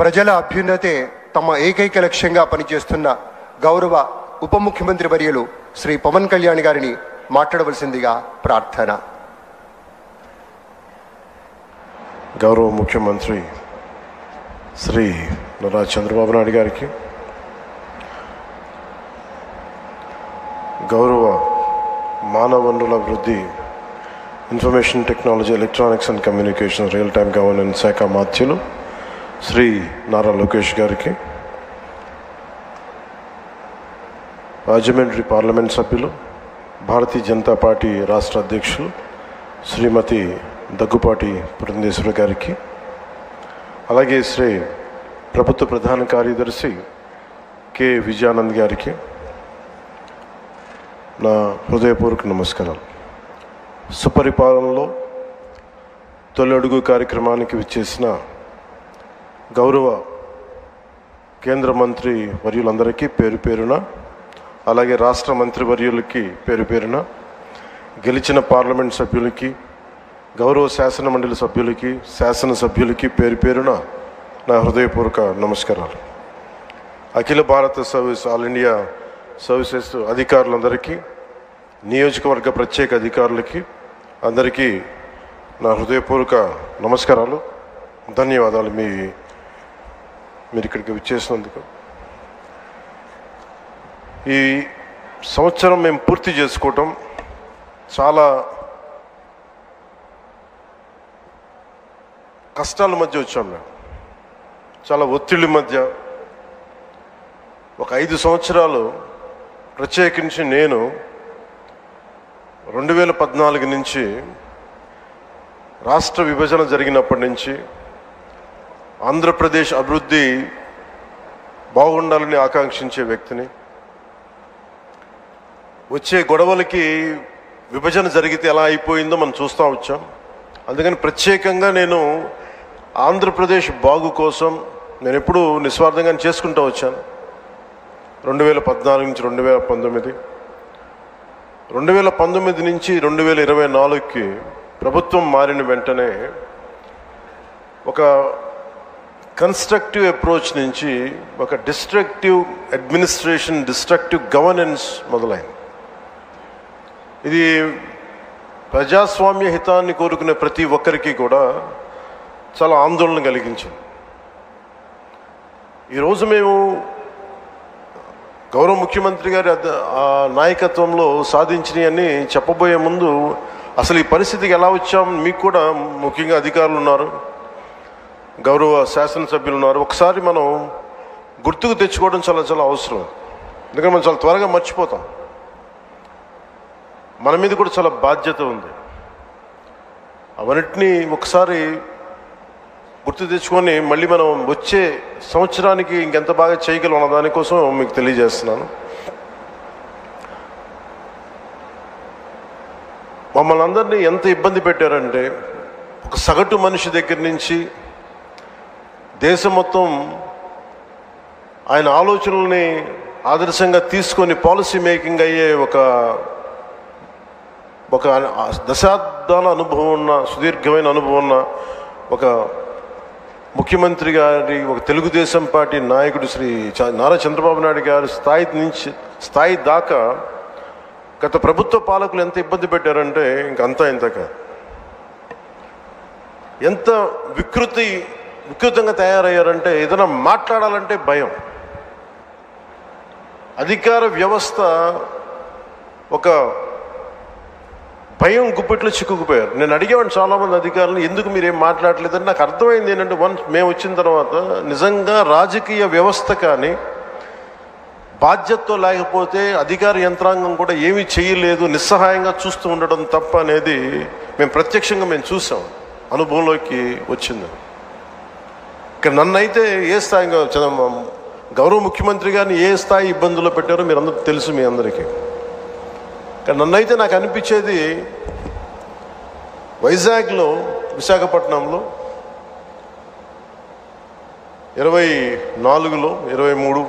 ప్రజల అభ్యున్నతే తమ ఏకైక లక్ష్యంగా పనిచేస్తున్న గౌరవ ఉప ముఖ్యమంత్రి వర్యులు శ్రీ పవన్ కళ్యాణ్ గారిని మాట్లాడవలసిందిగా ప్రార్థన. గౌరవ ముఖ్యమంత్రి శ్రీ నారా చంద్రబాబు నాయుడు గారికి, గౌరవ మానవ వనరుల అభివృద్ధి, information technology, electronics and communication, real time governance శాఖ మాత్యులు శ్రీ నారా లోకేష్ గారికి, రాజమండ్రి పార్లమెంట్ సభ్యులు, భారతీయ జనతా పార్టీ రాష్ట్ర అధ్యక్షులు శ్రీమతి దగ్గుపాటి పురంధేశ్వరి గారికి, అలాగే శ్రీ ప్రభుత్వ ప్రధాన కార్యదర్శి కె విజయానంద్ గారికి నా హృదయపూర్వక నమస్కారాలు. సుపరిపాలనలో తొలి అడుగు కార్యక్రమానికి విచ్చేసిన గౌరవ కేంద్ర మంత్రి వర్యులందరికీ పేరు పేరున, అలాగే రాష్ట్ర మంత్రి వర్యులకి పేరు పేరున, గెలిచిన పార్లమెంట్ సభ్యులకి, గౌరవ శాసన మండలి సభ్యులకి, శాసనసభ్యులకి పేరు పేరున నా హృదయపూర్వక నమస్కారాలు. అఖిల భారత సర్వీస్, ఆల్ ఇండియా సర్వీసెస్ అధికారులందరికీ, నియోజకవర్గ ప్రత్యేక అధికారులకి అందరికీ నా హృదయపూర్వక నమస్కారాలు, ధన్యవాదాలు మీరు ఇక్కడికి విచ్చేసినందుకు. ఈ సంవత్సరం మేము పూర్తి చేసుకోవటం చాలా కష్టాల మధ్య వచ్చాం. మేము చాలా ఒత్తిళ్ళ మధ్య ఒక 5 సంవత్సరాలు, ప్రత్యేకించి నేను 2014 నుంచి రాష్ట్ర విభజన జరిగినప్పటి నుంచి ఆంధ్రప్రదేశ్ అభివృద్ధి బాగుండాలని ఆకాంక్షించే వ్యక్తిని. వచ్చే గొడవలకి విభజన జరిగితే ఎలా అయిపోయిందో మనం చూస్తూ వచ్చాం. అందుకని ప్రత్యేకంగా నేను ఆంధ్రప్రదేశ్ బాగు కోసం నేను ఎప్పుడూ నిస్వార్థంగా చేసుకుంటూ వచ్చాను. 2014 నుంచి 2019, 2019 నుంచి 2024కి ప్రభుత్వం మారిన వెంటనే ఒక కన్స్ట్రక్టివ్ అప్రోచ్ నుంచి ఒక డిస్ట్రక్టివ్ అడ్మినిస్ట్రేషన్, డిస్ట్రక్టివ్ గవర్నెన్స్ మొదలైంది. ఇది ప్రజాస్వామ్య హితాన్ని కోరుకునే ప్రతి ఒక్కరికి కూడా చాలా ఆందోళన కలిగించింది. ఈరోజు మేము గౌరవ ముఖ్యమంత్రి గారి నాయకత్వంలో సాధించినవన్నీ చెప్పబోయే ముందు అసలు ఈ పరిస్థితికి ఎలా వచ్చాం, మీకు కూడా ముఖ్యంగా అధికారులు ఉన్నారు, గౌరవ శాసనసభ్యులు ఉన్నారు, ఒకసారి మనం గుర్తుకు తెచ్చుకోవడం చాలా చాలా అవసరం. ఎందుకంటే మనం చాలా త్వరగా మర్చిపోతాం. మన మీద కూడా చాలా బాధ్యత ఉంది. అవన్నిటినీ ఒకసారి గుర్తు తెచ్చుకొని మళ్ళీ మనం వచ్చే సంవత్సరానికి ఇంకెంత బాగా చేయగలం అన్న దానికోసం మీకు తెలియజేస్తున్నాను. మమ్మల్ని అందరినీ ఎంత ఇబ్బంది పెట్టారంటే, ఒక సగటు మనిషి దగ్గర నుంచి దేశం మొత్తం ఆయన ఆలోచనల్ని ఆదర్శంగా తీసుకొని పాలసీ మేకింగ్ అయ్యే ఒక దశాబ్దాల అనుభవం ఉన్న, సుదీర్ఘమైన అనుభవం ఉన్న ఒక ముఖ్యమంత్రి గారి, ఒక తెలుగుదేశం పార్టీ నాయకుడు శ్రీ నారా చంద్రబాబు నాయుడు గారి స్థాయి దాకా గత ప్రభుత్వ పాలకులు ఎంత ఇబ్బంది పెట్టారంటే ఇంకంతా ఇంత కాదు. ఎంత వికృతంగా తయారయ్యారంటే ఏదైనా మాట్లాడాలంటే భయం. అధికార వ్యవస్థ ఒక భయం గుప్పిట్లో చిక్కుకుపోయారు. నేను అడిగేవాడిని చాలామంది అధికారులు, ఎందుకు మీరేం మాట్లాడలేదని. నాకు అర్థమైంది ఏంటంటే, మేము వచ్చిన తర్వాత నిజంగా రాజకీయ వ్యవస్థ కానీ బాధ్యతతో లేకపోతే అధికార యంత్రాంగం కూడా ఏమీ చేయలేదు, నిస్సహాయంగా చూస్తూ ఉండడం తప్ప అనేది మేము ప్రత్యక్షంగా చూసాం, అనుభవంలోకి వచ్చింది. ఇక్కడ నన్నైతే ఏ స్థాయిగా గౌరవ ముఖ్యమంత్రి గారిని ఏ స్థాయి ఇబ్బందుల్లో పెట్టారో మీరు అందరూ తెలుసు, మీ అందరికీ. కానీ నన్నైతే నాకు అనిపించేది, వైజాగ్లో, విశాఖపట్నంలో 24లో 23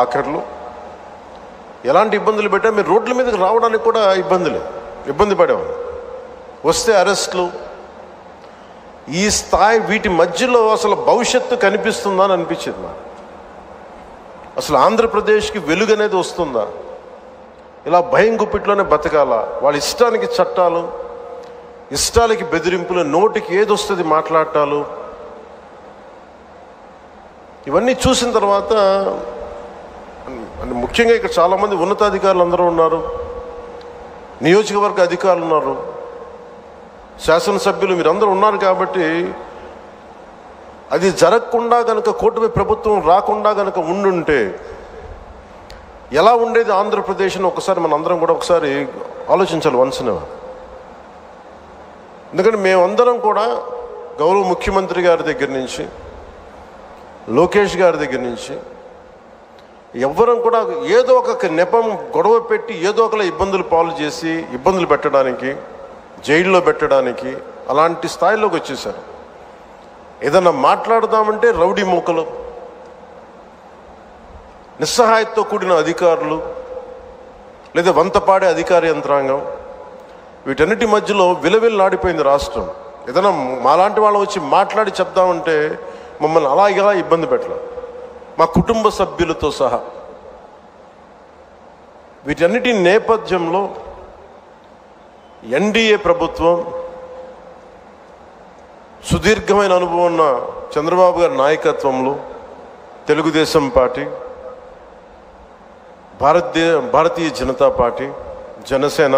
ఆఖర్లో ఎలాంటి ఇబ్బందులు పెట్టా, మీరు రోడ్ల మీదకి రావడానికి కూడా ఇబ్బంది పడేవాళ్ళు. వస్తే అరెస్టులు, ఈ స్థాయి వీటి మధ్యలో అసలు భవిష్యత్తు కనిపిస్తుందా అని అనిపించింది నాకు. అసలు ఆంధ్రప్రదేశ్కి వెలుగు అనేది వస్తుందా? ఇలా భయం గుప్పిట్లోనే బతకాలా? వాళ్ళ ఇష్టానికి చట్టాలు, ఇష్టాలకి బెదిరింపులు, నోటికి ఏది వస్తుంది మాట్లాడటాలు, ఇవన్నీ చూసిన తర్వాత ముఖ్యంగా ఇక్కడ చాలామంది ఉన్నతాధికారులు అందరూ ఉన్నారు, నియోజకవర్గ అధికారులు ఉన్నారు, శాసనసభ్యులు మీరందరూ ఉన్నారు. కాబట్టి అది జరగకుండా కనుక, కూటమి ప్రభుత్వం రాకుండా కనుక ఉండుంటే ఎలా ఉండేది ఆంధ్రప్రదేశ్ని ఒకసారి మన అందరం కూడా ఒకసారి ఆలోచించాలి వన్స్న. ఎందుకంటే మేమందరం కూడా గౌరవ ముఖ్యమంత్రి గారి దగ్గర నుంచి, లోకేష్ గారి దగ్గర నుంచి ఎవ్వరం కూడా ఏదో ఒక నెపం గొడవ పెట్టి ఏదో ఒకలా ఇబ్బందులు పాలు చేసి ఇబ్బందులు పెట్టడానికి, జైల్లో పెట్టడానికి అలాంటి స్థాయిలోకి వచ్చేసారు. ఏదన్నా మాట్లాడదామంటే రౌడీ మూకలు, నిస్సహాయతతో కూడిన అధికారులు, లేదా వంతపాడే అధికార యంత్రాంగం, వీటన్నిటి మధ్యలో విలవిల్లాడిపోయింది రాష్ట్రం. ఏదైనా మాలాంటి వాళ్ళు వచ్చి మాట్లాడి చెప్దామంటే మమ్మల్ని అలా ఇలా ఇబ్బంది పెట్టలేదు, మా కుటుంబ సభ్యులతో సహా. వీటన్నిటి నేపథ్యంలో ఎన్డీఏ ప్రభుత్వం, సుదీర్ఘమైన అనుభవం ఉన్న చంద్రబాబు గారి నాయకత్వంలో తెలుగుదేశం పార్టీ, భారతీయ జనతా పార్టీ, జనసేన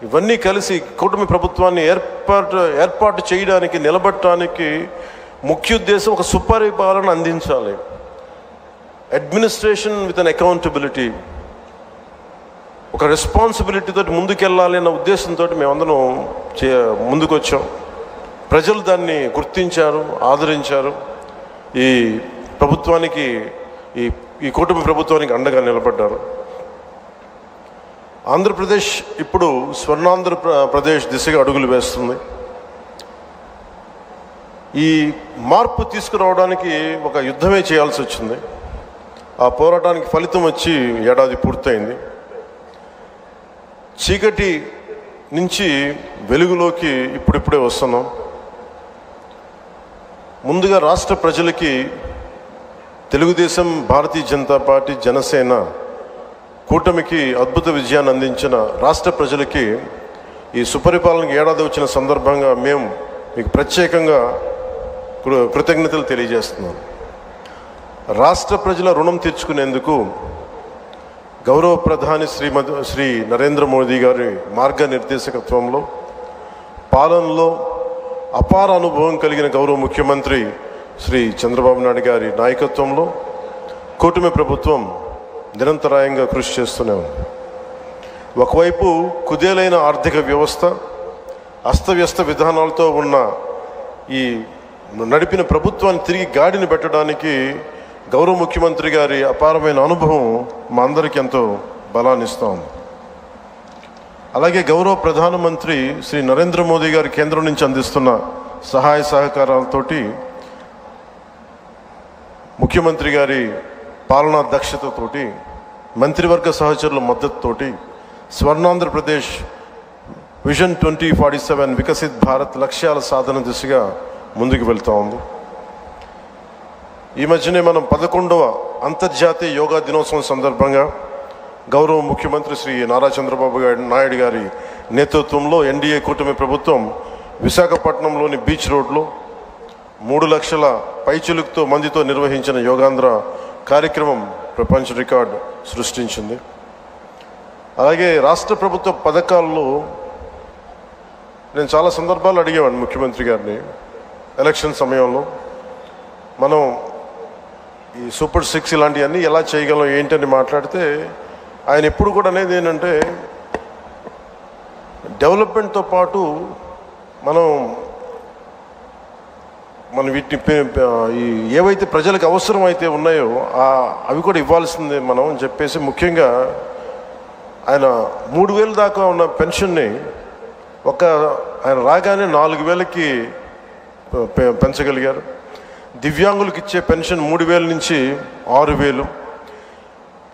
ఇవన్నీ కలిసి కూటమి ప్రభుత్వాన్ని ఏర్పాటు చేయడానికి, నిలబెట్టడానికి ముఖ్య ఉద్దేశం ఒక సుపరిపాలన అందించాలి, అడ్మినిస్ట్రేషన్ విత్ అన్ అకౌంటబిలిటీ, ఒక రెస్పాన్సిబిలిటీ తోటి ముందుకెళ్ళాలి అన్న ఉద్దేశంతో మేమందరం ముందుకు వచ్చాం. ప్రజలు దాన్ని గుర్తించారు, ఆదరించారు. ఈ ప్రభుత్వానికి, ఈ కూటమి ప్రభుత్వానికి అండగా నిలబడ్డారు. ఆంధ్రప్రదేశ్ ఇప్పుడు స్వర్ణాంధ్రప్రదేశ్ దిశగా అడుగులు వేస్తుంది. ఈ మార్పు తీసుకురావడానికి ఒక యుద్ధమే చేయాల్సి వచ్చింది. ఆ పోరాటానికి ఫలితం వచ్చి ఏడాది పూర్తయింది. చీకటి నుంచి వెలుగులోకి ఇప్పుడిప్పుడే వస్తున్నాం. ముందుగా రాష్ట్ర ప్రజలకి తెలుగుదేశం, భారతీయ జనతా పార్టీ, జనసేన కూటమికి అద్భుత విజయాన్ని అందించిన రాష్ట్ర ప్రజలకి ఈ సుపరిపాలనకి ఏడాది వచ్చిన సందర్భంగా మేము మీకు ప్రత్యేకంగా కృతజ్ఞతలు తెలియజేస్తున్నాం. రాష్ట్ర ప్రజల రుణం తీర్చుకునేందుకు గౌరవ ప్రధాని శ్రీ నరేంద్ర మోదీ గారి మార్గనిర్దేశకత్వంలో, పాలనలో అపార అనుభవం కలిగిన గౌరవ ముఖ్యమంత్రి శ్రీ చంద్రబాబు నాయుడు గారి నాయకత్వంలో కూటమి ప్రభుత్వం నిరంతరాయంగా కృషి చేస్తూనే ఉంది. ఒకవైపు కుదేలైన ఆర్థిక వ్యవస్థ, అస్తవ్యస్త విధానాలతో ఉన్న ఈ నడిపిన ప్రభుత్వాన్ని తిరిగి గాడిని పెట్టడానికి గౌరవ ముఖ్యమంత్రి గారి అపారమైన అనుభవం మా అందరికీ ఎంతో బలాన్ని ఇస్తూ ఉంది. అలాగే గౌరవ ప్రధానమంత్రి శ్రీ నరేంద్ర మోదీ గారి కేంద్రం నుంచి అందిస్తున్న సహాయ సహకారాలతోటి, ముఖ్యమంత్రి గారి పాలనా దక్షతతోటి, మంత్రివర్గ సహచరుల మద్దతుతోటి స్వర్ణాంధ్రప్రదేశ్ విజన్ 2047 వికసిత్ భారత్ లక్ష్యాల సాధన దిశగా ముందుకు వెళ్తూ ఉంది. ఈ మధ్యనే మనం 11వ అంతర్జాతీయ యోగా దినోత్సవం సందర్భంగా గౌరవ ముఖ్యమంత్రి శ్రీ నారా చంద్రబాబు నాయుడు గారి నేతృత్వంలో ఎన్డీఏ కూటమి ప్రభుత్వం విశాఖపట్నంలోని బీచ్ రోడ్లో 3 లక్షల పైచిలుకుతో మందితో నిర్వహించిన యోగాంధ్ర కార్యక్రమం ప్రపంచ రికార్డు సృష్టించింది. అలాగే రాష్ట్ర ప్రభుత్వ పథకాల్లో నేను చాలా సందర్భాలు అడిగేవాడిని ముఖ్యమంత్రి గారిని. ఎలక్షన్ సమయంలో మనం ఈ సూపర్ 6 ఇలాంటివన్నీ ఎలా చేయగలం ఏంటని మాట్లాడితే ఆయన ఎప్పుడు కూడా అనేది ఏంటంటే, డెవలప్మెంట్తో పాటు మనం వీటిని ఏవైతే ప్రజలకు అవసరం అయితే ఉన్నాయో అవి కూడా ఇవ్వాల్సిందే మనం అని చెప్పేసి, ముఖ్యంగా ఆయన 3,000 దాకా ఉన్న పెన్షన్ని ఆయన రాగానే 4,000కి పెంచగలిగారు. దివ్యాంగులకు ఇచ్చే పెన్షన్ 3,000 నుంచి 6,000.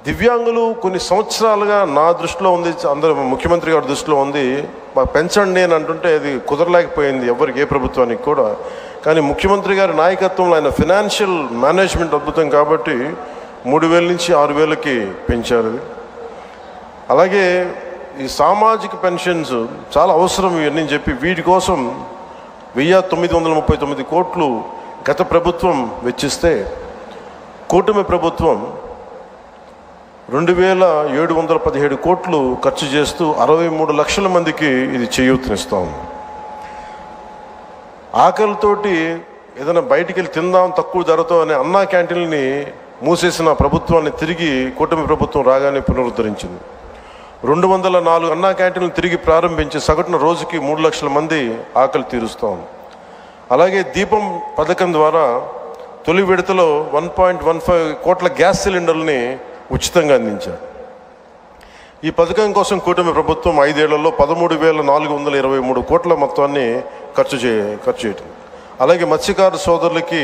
దివ్యాంగులు కొన్ని సంవత్సరాలుగా నా దృష్టిలో ఉంది, అందరూ ముఖ్యమంత్రి గారి దృష్టిలో ఉంది, మాకు పెంచండి అని అంటుంటే అది కుదరలేకపోయింది ఎవరికి, ఏ ప్రభుత్వానికి కూడా. కానీ ముఖ్యమంత్రి గారి నాయకత్వంలో ఆయన ఫినాన్షియల్ మేనేజ్మెంట్ అద్భుతం కాబట్టి 3,000 నుంచి 6,000కి పెంచారు. అలాగే ఈ సామాజిక పెన్షన్స్ చాలా అవసరం ఇవన్నీ చెప్పి వీటి కోసం 1,939 కోట్లు గత ప్రభుత్వం వెచ్చిస్తే కూటమి ప్రభుత్వం 2,717 కోట్లు ఖర్చు చేస్తూ 63 లక్షల మందికి ఇది చేయూతనిస్తాం. ఆకలితోటి ఏదైనా బయటికి వెళ్ళి తిందాం తక్కువ ధరతో అనే అన్నా క్యాంటీన్ని మూసేసిన ప్రభుత్వాన్ని తిరిగి కూటమి ప్రభుత్వం రాగానే పునరుద్ధరించింది. 204 అన్నా క్యాంటీన్లు తిరిగి ప్రారంభించి సగటున రోజుకి 3 లక్షల మంది ఆకలి తీరుస్తాం. అలాగే దీపం పథకం ద్వారా తొలి విడతలో 1.15 కోట్ల గ్యాస్ సిలిండర్లని ఉచితంగా అందించారు. ఈ పథకం కోసం కూటమి ప్రభుత్వం 5 ఏళ్లలో 13,423 కోట్ల మొత్తాన్ని ఖర్చు చేయటం. అలాగే మత్స్యకారు సోదరులకి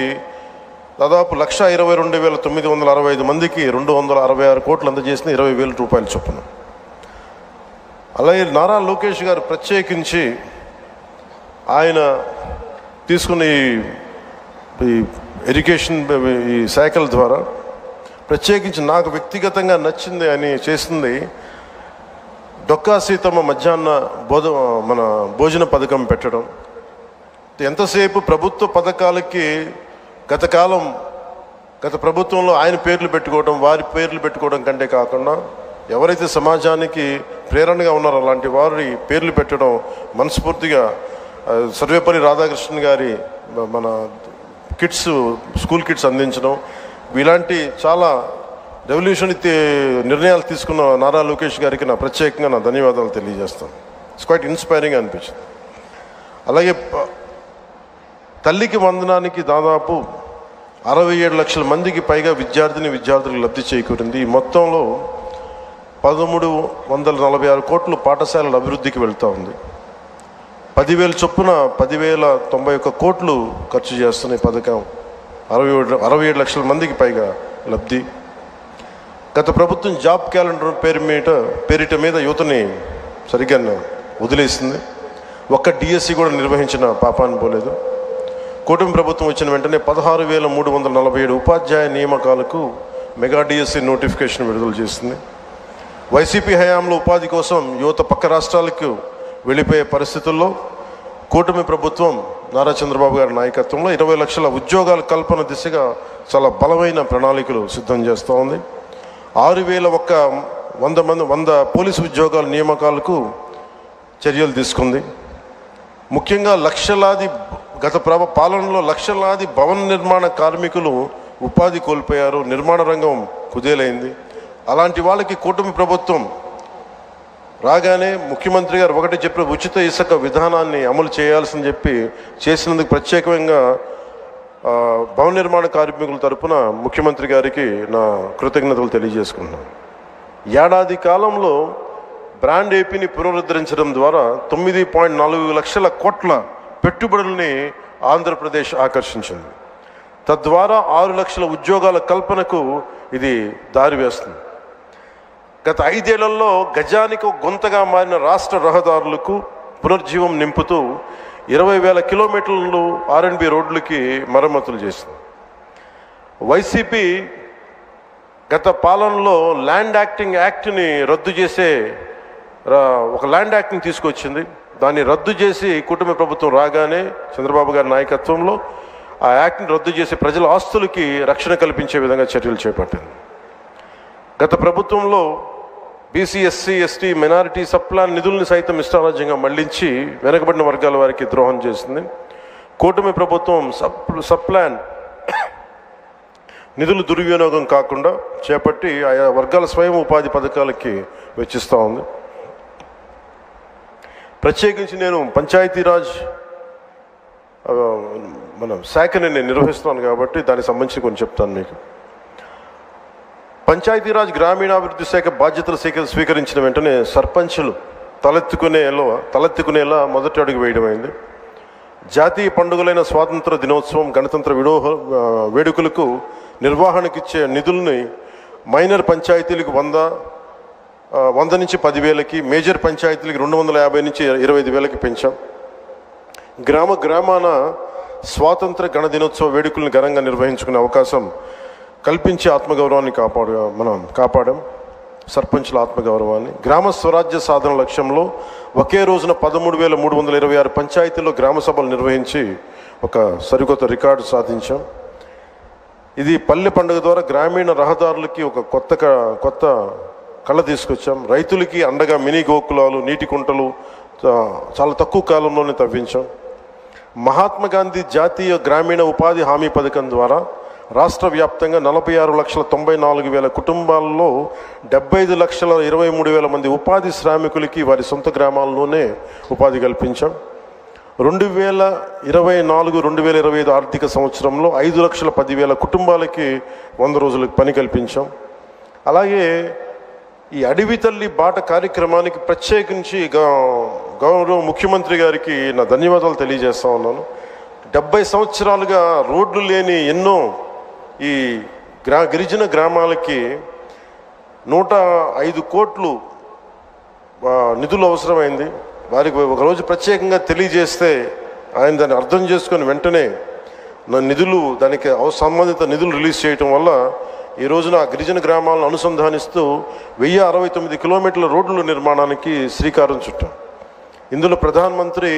దాదాపు 1,22,965 మందికి 266 కోట్లు అందజేసిన 20,000 రూపాయల చొప్పున. అలాగే నారా లోకేష్ గారు ప్రత్యేకించి ఆయన తీసుకున్న ఈ ఎడ్యుకేషన్ ఈ శాఖల ద్వారా ప్రత్యేకించి నాకు వ్యక్తిగతంగా నచ్చింది అని చేసింది డొక్కా సీతమ్మ మధ్యాహ్న భోజన పథకం పెట్టడం. ఎంతసేపు ప్రభుత్వ పథకాలకి గత ప్రభుత్వంలో ఆయన పేర్లు పెట్టుకోవడం, వారి పేర్లు పెట్టుకోవడం కంటే కాకుండా ఎవరైతే సమాజానికి ప్రేరణగా ఉన్నారో అలాంటి వారి పేర్లు పెట్టడం మనస్ఫూర్తిగా సర్వేపల్లి రాధాకృష్ణన్ గారి మన కిట్స్, స్కూల్ కిట్స్ అందించడం, ఇలాంటి చాలా రెవల్యూషన్ నిర్ణయాలు తీసుకున్న నారా లోకేష్ గారికి నా ప్రత్యేకంగా నా ధన్యవాదాలు తెలియజేస్తాను. ఇట్స్ క్వైట్ ఇన్స్పైరింగ్ అనిపించింది. అలాగే తల్లికి వందనానికి దాదాపు 67 లక్షల మందికి పైగా విద్యార్థులకు లబ్ధి చేకూరింది. ఈ మొత్తంలో 1,346 కోట్లు పాఠశాలల అభివృద్ధికి వెళ్తూ ఉంది. 10,000 చొప్పున 10,091 కోట్లు ఖర్చు చేస్తున్న ఈ పథకం 67 లక్షల మందికి పైగా లబ్ధి. గత ప్రభుత్వం జాబ్ క్యాలెండర్ పేరిట మీద యువతని సరిగ్గా వదిలేసింది. ఒక్క డిఎస్సి కూడా నిర్వహించిన పాపాన్ని పోలేదు. కూటమి ప్రభుత్వం వచ్చిన వెంటనే 16,347 ఉపాధ్యాయ నియామకాలకు మెగా డిఎస్సి నోటిఫికేషన్ విడుదల చేసింది. వైసీపీ హయాంలో ఉపాధి కోసం యువత పక్క రాష్ట్రాలకు వెళ్ళిపోయే పరిస్థితుల్లో కూటమి ప్రభుత్వం నారా చంద్రబాబు గారి నాయకత్వంలో 20 లక్షల ఉద్యోగాల కల్పన దిశగా చాలా బలమైన ప్రణాళికలు సిద్ధం చేస్తూ ఉంది. 6,100 పోలీసు ఉద్యోగాల నియామకాలకు చర్యలు తీసుకుంది. ముఖ్యంగా గత పాలనలో లక్షలాది భవన నిర్మాణ కార్మికులు ఉపాధి కోల్పోయారు. నిర్మాణ రంగం కుదేలైంది. అలాంటి వాళ్ళకి కూటమి ప్రభుత్వం రాగానే ముఖ్యమంత్రి గారు ఒకటి చెప్పిన ఉచిత ఇసుక విధానాన్ని అమలు చేయాల్సిందని చెప్పి చేసినందుకు ప్రత్యేకంగా భవన నిర్మాణ కార్మికుల తరపున ముఖ్యమంత్రి గారికి నా కృతజ్ఞతలు తెలియజేసుకుంటున్నాను. ఏడాది కాలంలో బ్రాండ్ ఏపీని పునరుద్ధరించడం ద్వారా 9.4 లక్షల కోట్ల పెట్టుబడుల్ని ఆంధ్రప్రదేశ్ ఆకర్షించింది. తద్వారా 6 లక్షల ఉద్యోగాల కల్పనకు ఇది దారి వేస్తుంది. గత 5 ఏళ్లలో గజానికి గొంతగా మారిన రాష్ట్ర రహదారులకు పునర్జీవం నింపుతూ 20,000 కిలోమీటర్లు R&B రోడ్లకి మరమ్మతులు చేసింది. వైసీపీ గత పాలనలో ల్యాండ్ యాక్ట్ని రద్దు చేసే ఒక ల్యాండ్ యాక్ట్ని తీసుకొచ్చింది. దాన్ని రద్దు చేసి కూటమి ప్రభుత్వం రాగానే చంద్రబాబు గారి నాయకత్వంలో ఆ యాక్ట్ని రద్దు చేసి ప్రజల ఆస్తులకి రక్షణ కల్పించే విధంగా చర్యలు చేపట్టింది. గత ప్రభుత్వంలో BC, SC, ST, minority sub plan నిధుల్ని సైతం ఇష్టారాజ్యంగా మళ్లించి వెనకబడిన వర్గాల వారికి ద్రోహం చేసింది. కూటమి ప్రభుత్వం సబ్ప్లాన్ నిధులు దుర్వినియోగం కాకుండా చేపట్టి ఆయా వర్గాల స్వయం ఉపాధి పథకాలకి వెచ్చిస్తూ ఉంది. ప్రత్యేకించి నేను పంచాయతీరాజ్ శాఖని నేను నిర్వహిస్తున్నాను కాబట్టి దానికి సంబంధించి కొంచెం చెప్తాను మీకు. పంచాయతీరాజ్ గ్రామీణాభివృద్ధి శాఖ బాధ్యతలు స్వీకరించిన వెంటనే సర్పంచులు తలెత్తుకునేలా మొదటి అడుగు వేయడమైంది. జాతీయ పండుగలైన స్వాతంత్ర దినోత్సవం, గణతంత్ర వేడుకలకు నిర్వహణకిచ్చే నిధుల్ని మైనర్ పంచాయతీలకు 100 నుంచి 10,000కి, మేజర్ పంచాయతీలకు 250 నుంచి 25,000కి పెంచాం. గ్రామాన స్వాతంత్ర గణ దినోత్సవ వేడుకలను ఘనంగా నిర్వహించుకునే అవకాశం కల్పించి ఆత్మగౌరవాన్ని కాపాడాం. సర్పంచుల ఆత్మగౌరవాన్ని. గ్రామ స్వరాజ్య సాధన లక్ష్యంలో ఒకే రోజున 13,326 పంచాయతీల్లో గ్రామ సభలు నిర్వహించి ఒక సరికొత్త రికార్డు సాధించాం. ఇది పల్లె పండుగ ద్వారా గ్రామీణ రహదారులకి ఒక కొత్త కళ తీసుకొచ్చాం. రైతులకి అండగా మినీ గోకులాలు, నీటి కుంటలు చాలా తక్కువ కాలంలోనే తవ్వించాం. మహాత్మా గాంధీ జాతీయ గ్రామీణ ఉపాధి హామీ పథకం ద్వారా రాష్ట్ర వ్యాప్తంగా 46,94,000 కుటుంబాల్లో 75,23,000 మంది ఉపాధి శ్రామికులకి వారి సొంత గ్రామాల్లోనే ఉపాధి కల్పించాం. 2024-2025 ఆర్థిక సంవత్సరంలో 5,10,000 కుటుంబాలకి 100 రోజులకు పని కల్పించాం. అలాగే ఈ అడవి తల్లి బాట కార్యక్రమానికి ప్రత్యేకించి గౌరవ ముఖ్యమంత్రి గారికి నా ధన్యవాదాలు తెలియజేస్తా ఉన్నాను. 70 సంవత్సరాలుగా రోడ్లు లేని ఎన్నో ఈ గిరిజన గ్రామాలకి 105 కోట్లు నిధులు అవసరమైంది. వారికి ఒకరోజు ప్రత్యేకంగా తెలియజేస్తే ఆయన దాన్ని అర్థం చేసుకొని వెంటనే దానికి సంబంధిత నిధులు రిలీజ్ చేయటం వల్ల ఈ రోజున గిరిజన గ్రామాలను అనుసంధానిస్తూ 1069 కిలోమీటర్ల రోడ్ల నిర్మాణానికి శ్రీకారం చుట్టాం. ఇందులో ప్రధానమంత్రి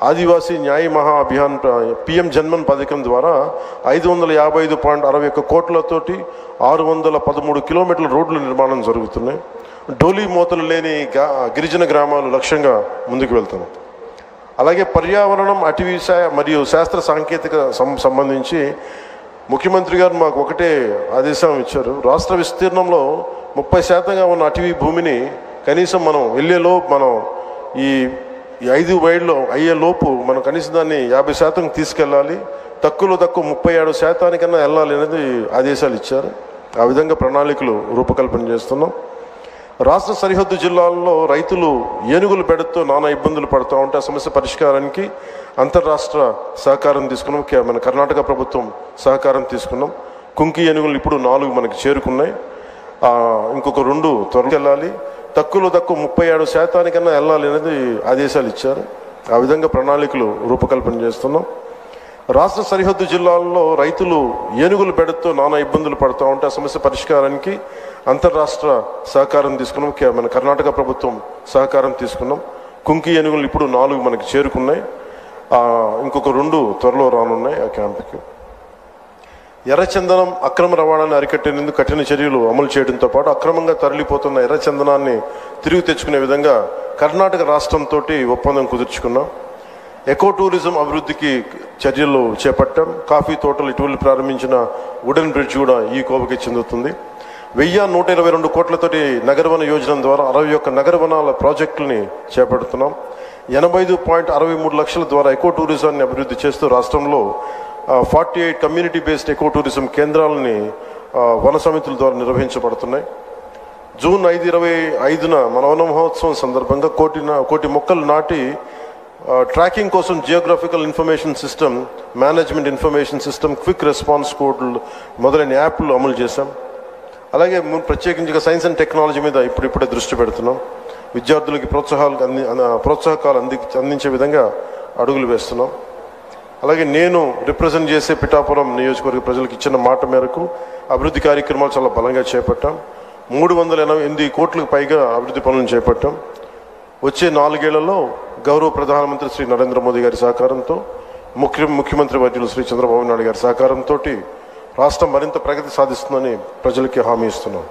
ఆదివాసీ న్యాయ మహా అభియాన్ PM జన్మన్ పథకం ద్వారా 555.61 కోట్లతోటి 613 కిలోమీటర్ల రోడ్ల నిర్మాణం జరుగుతున్నాయి. డోలీ మూతలు లేని గిరిజన గ్రామాలు లక్ష్యంగా ముందుకు వెళ్తున్నాం. అలాగే పర్యావరణం, అటవీ మరియు శాస్త్ర సాంకేతిక సంబంధించి ముఖ్యమంత్రి గారు మాకు ఒకటే ఆదేశం ఇచ్చారు. రాష్ట్ర విస్తీర్ణంలో 30% ఉన్న అటవీ భూమిని కనీసం మనం మనం ఈ 5 వైడ్లో అయ్యేలోపు మనం కనీసం దాన్ని 50% తీసుకెళ్ళాలి. తక్కువ 37% వెళ్ళాలి అనేది ఆదేశాలు ఇచ్చారు. ఆ విధంగా ప్రణాళికలు రూపకల్పన చేస్తున్నాం. రాష్ట్ర సరిహద్దు జిల్లాల్లో రైతులు ఏనుగుల బెడతో నానా ఇబ్బందులు పడుతూ ఉంటే ఆ సమస్య పరిష్కారానికి అంతర్రాష్ట్ర సహకారం తీసుకున్నాం. మన కర్ణాటక ప్రభుత్వం సహకారం తీసుకున్నాం. కుంకి ఏనుగులు ఇప్పుడు 4 మనకి చేరుకున్నాయి. ఇంకొక 2 త్వరగా వెళ్ళాలి. తక్కువ 37% వెళ్ళాలి అనేది ఆదేశాలు ఇచ్చారు. ఆ విధంగా ప్రణాళికలు రూపకల్పన చేస్తున్నాం. రాష్ట్ర సరిహద్దు జిల్లాల్లో రైతులు ఏనుగుల బెడతో నానా ఇబ్బందులు పడుతూ ఉంటే ఆ సమస్య పరిష్కారానికి అంతర్రాష్ట్ర సహకారం తీసుకున్నాం. మన కర్ణాటక ప్రభుత్వం సహకారం తీసుకున్నాం. కుంకి ఏనుగులు ఇప్పుడు 4 మనకి చేరుకున్నాయి. ఇంకొక 2 త్వరలో రానున్నాయి ఆ క్యాంపుకి. ఎర్రచందనం అక్రమ రవాణాన్ని అరికట్టేందుకు కఠిన చర్యలు అమలు చేయడంతో పాటు అక్రమంగా తరలిపోతున్న ఎర్రచందనాన్ని తిరిగి తెచ్చుకునే విధంగా కర్ణాటక రాష్ట్రంతో ఒప్పందం కుదుర్చుకున్నాం. ఎకో టూరిజం అభివృద్ధికి చర్యలు చేపట్టాం. కాఫీ తోటలు ఇటీవల ప్రారంభించిన వుడెన్ బ్రిడ్జ్ కూడా ఈ కోవకి చెందుతుంది. 1,122 కోట్లతోటి నగరవన యోజన ద్వారా 61 నగరవనాల ప్రాజెక్టులని చేపడుతున్నాం. 85.63 లక్షల ద్వారా ఎకో టూరిజాన్ని అభివృద్ధి చేస్తూ రాష్ట్రంలో 48 కమ్యూనిటీ బేస్డ్ ఎకో టూరిజం కేంద్రాలని వన సమితుల ద్వారా నిర్వహించబడుతున్నాయి. జూన్ 5, 2025 మన వన మహోత్సవం సందర్భంగా 1 కోటి మొక్కలు నాటి ట్రాకింగ్ కోసం geographical information system, management information system, quick response కోడ్లు మొదలైన యాప్లు అమలు చేశాం. అలాగే ప్రత్యేకించి సైన్స్ అండ్ టెక్నాలజీ మీద ఇప్పుడిప్పుడే దృష్టి పెడుతున్నాం. విద్యార్థులకి ప్రోత్సాహకాలు అందించే విధంగా అడుగులు వేస్తున్నాం. అలాగే నేను రిప్రజెంట్ చేసే పిఠాపురం నియోజకవర్గ ప్రజలకు ఇచ్చిన మాట మేరకు అభివృద్ధి కార్యక్రమాలు చాలా బలంగా చేపట్టాం. 388 కోట్లకు పైగా అభివృద్ధి పనులను చేపట్టాం. వచ్చే 4 ఏళ్లలో గౌరవ ప్రధానమంత్రి శ్రీ నరేంద్ర మోదీ గారి సహకారంతో, ముఖ్యమంత్రి వర్యులు శ్రీ చంద్రబాబు నాయుడు గారి సహకారంతో రాష్ట్రం మరింత ప్రగతి సాధిస్తుందని ప్రజలకి హామీ ఇస్తున్నాం.